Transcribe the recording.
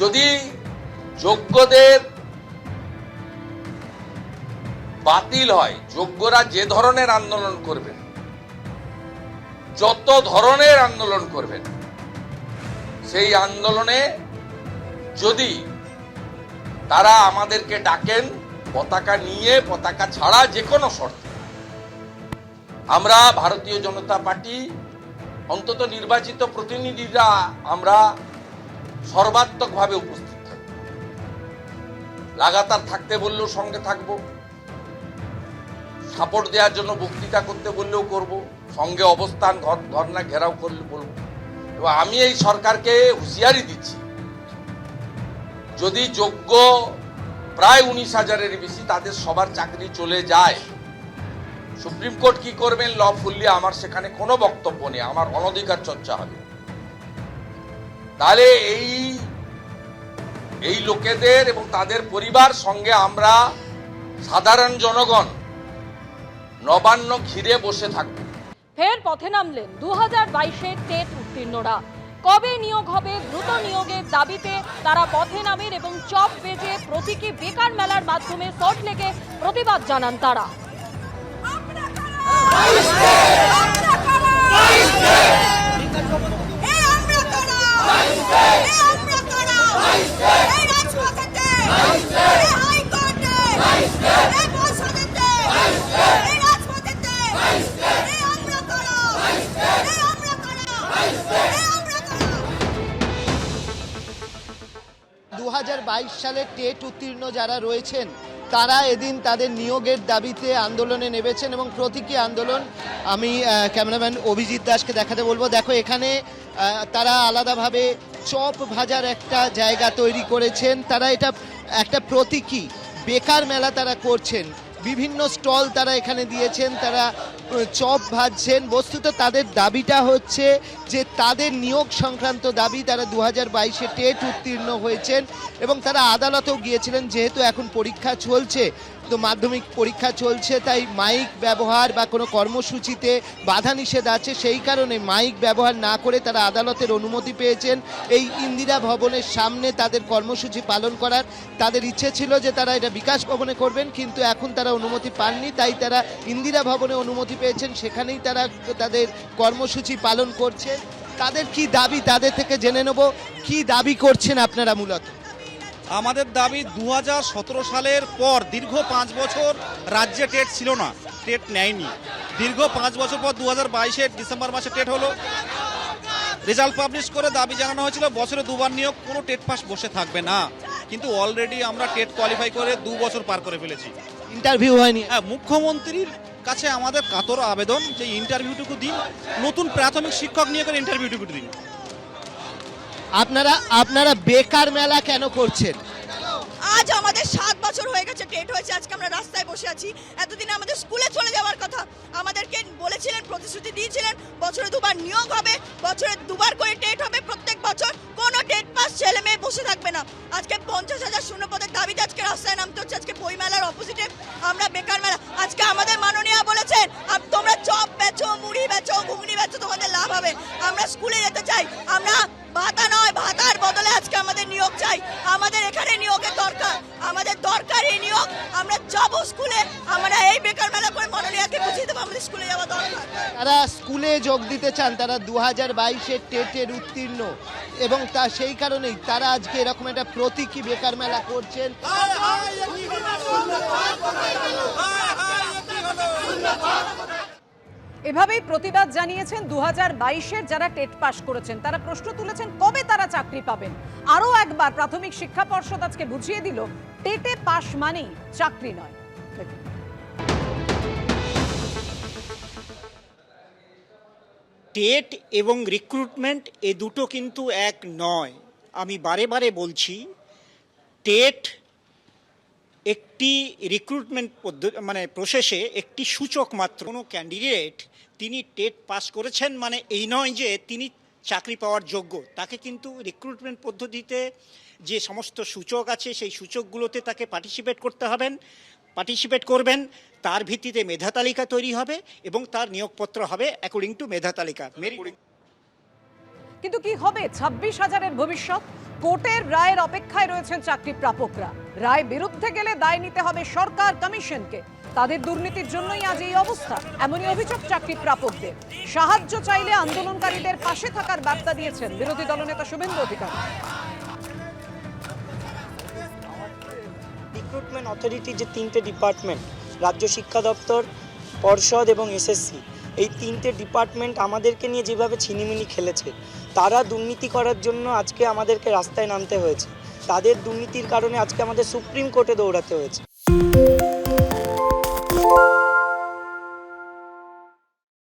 যদি যোগ্যদের বাতিল হয়, যোগ্যরা যে ধরনের আন্দোলন করবেন, যত ধরনের আন্দোলন করবেন, সেই আন্দোলনে যদি তারা আমাদেরকে ডাকেন পতাকা নিয়ে, পতাকা ছাড়া যে কোনো শর্তে, আমরা ভারতীয় জনতা পার্টি অন্তত নির্বাচিত প্রতিনিধিরা আমরা সর্বাত্মকভাবে উপস্থিত থাকব। লাগাতার থাকতে বললেও সঙ্গে থাকব, সাপোর্ট দেওয়ার জন্য বক্তৃতা করতে বললেও করব, সঙ্গে অবস্থান ধর্ণা ঘেরাও করলে বলবো। এবং আমি এই সরকারকে হুঁশিয়ারি দিচ্ছি, যদি যোগ্য প্রায় 19,000-এর বেশি তাদের সবার চাকরি চলে যায়, সুপ্রিম কোর্ট কি করবেন লফুল্লি আমার সেখানে কোনো বক্তব্য নেই, আমার অনধিকার চর্চা হবে। তাহলে এই লোকেদের এবং তাদের পরিবার সঙ্গে আমরা সাধারণ জনগণ নবান্ন ঘিরে বসে থাকব। ফের পথে নামলেন 2022-এর টেট উত্তীর্ণরা। কবে নিয়োগ হবে, দ্রুত নিয়োগের দাবিতে তারা পথে নামেন এবং চপ বেজে প্রতীকী বেকার মেলার মাধ্যমে সল্টলেকে প্রতিবাদ জানান তারা। সালে টেট উত্তীর্ণ যারা রয়েছেন তারা এদিন তাদের নিয়োগের দাবিতে আন্দোলনে নেমেছেন এবং প্রতীকী আন্দোলন। আমি ক্যামেরাম্যান অভিজিৎ দাসকে দেখাতে বলবো, দেখো এখানে তারা আলাদাভাবে চপ ভাজার একটা জায়গা তৈরি করেছেন। তারা এটা একটা প্রতীকী বেকার মেলা তারা করছেন, বিভিন্ন স্টল তারা এখানে দিয়েছেন, তারা চপ ভাজছেন। বস্তুত তাদের দাবিটা হচ্ছে যে তাদের নিয়োগ সংক্রান্ত দাবি। তারা 2022-এ টেট উত্তীর্ণ হয়েছেন এবং তারা আদালতেও গিয়েছিলেন। যেহেতু এখন পরীক্ষা চলছে, তো মাধ্যমিক পরীক্ষা চলছে, তাই মাইক ব্যবহার বা কোনো কর্মসূচিতে বাধা নিষেধ আছে, সেই কারণে মাইক ব্যবহার না করে তারা আদালতের অনুমতি পেয়েছেন এই ইন্দিরা ভবনের সামনে তাদের কর্মসূচি পালন করার। তাদের ইচ্ছে ছিল যে তারা এটা বিকাশ ভবনে করবেন, কিন্তু এখন তারা অনুমতি পাননি, তাই তারা ইন্দিরা ভবনে অনুমতি পেয়েছেন, সেখানেই তারা তাদের কর্মসূচি পালন করছেন। তাদের কি দাবি তাদের থেকে জেনে নেব। কি দাবি করছেন আপনারা মূলত? আমাদের দাবি 2017 সালের পর দীর্ঘ 5 বছর রাজ্যে টেট ছিল না, টেট নেয়নি। দীর্ঘ 5 বছর পর 2022-এর ডিসেম্বর মাসে টেট হলো। রেজাল্ট পাবলিশ করে দাবি জানানো হয়েছিল বছরে 2বার নিয়োগ, কোনো টেট পাস বসে থাকবে না। কিন্তু অলরেডি আমরা টেট কোয়ালিফাই করে 2 বছর পার করে ফেলেছি। ইন্টারভিউ হয়নি? হ্যাঁ, মুখ্যমন্ত্রীর কাছে আমাদের কাতর আবেদন যে ইন্টারভিউটুকু দিন, নতুন প্রাথমিক শিক্ষক নিয়ে করে ইন্টারভিউটুকু দিন। আপনারা বেকার মেলা কেন করছেন? আজ আমাদের 7 বছর হয়ে গেছে টেট হয়েছে, আজকে আমরা রাস্তায় বসে আছি। এতদিন আমাদের স্কুলে চলে যাওয়ার কথা, আমাদেরকে বলেছিলেন, প্রতিশ্রুতি দিয়েছিলেন বছরে 2বার নিয়োগ হবে, বছরে 2বার করে টেট হবে, প্রত্যেক বছর কোনো টেট পাস ছেলে মেয়ে বসে থাকবে না। আজকে 50,000 শূন্যপদের দাবিতে আজকে রাস্তায় নামতে হচ্ছে। আজকে বই মেলার অপোজিটে আমরা বেকার মেলা। আজকে আমাদের মাননীয় বলেছেন তোমরা চপ বেচো, মুড়ি বেচো, ঘুগনি বেচো, তোমাদের লাভ হবে। আমরা স্কুলে যেতে চাই, আমরা ভাতা নয়, ভাতার বদলে আজকে আমাদের নিয়োগ চাই। আমাদের এখানে নিয়োগের দরকার, আমাদের দরকার এই নিয়োগ। আমরা যাবো স্কুলে, আমরা এই বেকার মেলা করে মাননীয়কে বুঝিয়ে দেবো আমাদের স্কুলে যাওয়া দরকার। তারা স্কুলে যোগ দিতে চান, তারা 2022-এর টেটের উত্তীর্ণ এবং তা সেই কারণেই তারা আজকে এরকম একটা প্রতীকী বেকার মেলা করছেন। এভাবেই প্রতিবাদ জানিয়েছেন 2022-এর যারা টেট পাস করেছেন। তারা প্রশ্ন তুলেছেন কবে তারা চাকরি পাবেন। আরও একবার প্রাথমিক শিক্ষা পর্ষদ আজকে বুঝিয়ে দিল টেটে পাস মানেই চাকরি নয়। টেট এবং রিক্রুটমেন্ট এ দুটো কিন্তু এক নয়। আমি বারে বারে বলছি, টেট একটি রিক্রুটমেন্ট পদ্ধতি মানে প্রসেসে একটি সূচক মাত্র। কোনো ক্যান্ডিডেট তিনি টেট পাস করেছেন মানে এই নয় যে তিনি চাকরি পাওয়ার যোগ্য। তাকে কিন্তু রিক্রুটমেন্ট পদ্ধতিতে যে সমস্ত সূচক আছে সেই সূচকগুলোতে তাকে পার্টিসিপেট করবেন। তার ভিত্তিতে মেধা তালিকা তৈরি হবে এবং তার নিয়োগপত্র হবে অ্যাকর্ডিং টু মেধা তালিকা। কিন্তু কি হবে 26,000-এর ভবিষ্যৎ? কোর্টের রায়ের অপেক্ষায় রয়েছেন চাকরি প্রাপকরা। রায় বিরুদ্ধে গেলে দায় নিতে হবে সরকার কমিশনকে। তাদের দুর্নীতির জন্যই আজ এই অবস্থা, এমনই অভিযোগ চাকরি প্রাপকদের। সাহায্য চাইলে আন্দোলনকারীদের পাশে থাকার বার্তা দিয়েছেন বিরোধী দলনেতা শুভেন্দু অধিকারী। রিক্রুটমেন্ট অথরিটির যে তিনটে ডিপার্টমেন্ট, রাজ্য শিক্ষা দপ্তর, পর্ষদ এবং এসএসসি, এই তিনটে ডিপার্টমেন্ট আমাদেরকে নিয়ে যেভাবে ছিনিমিনি খেলেছে, তারা দুর্নীতি করার জন্য আজকে আমাদেরকে রাস্তায় নামতে হয়েছে। তাদের দুর্নীতির কারণে আজকে আমাদের সুপ্রিম কোর্টে দৌড়াতে হয়েছে।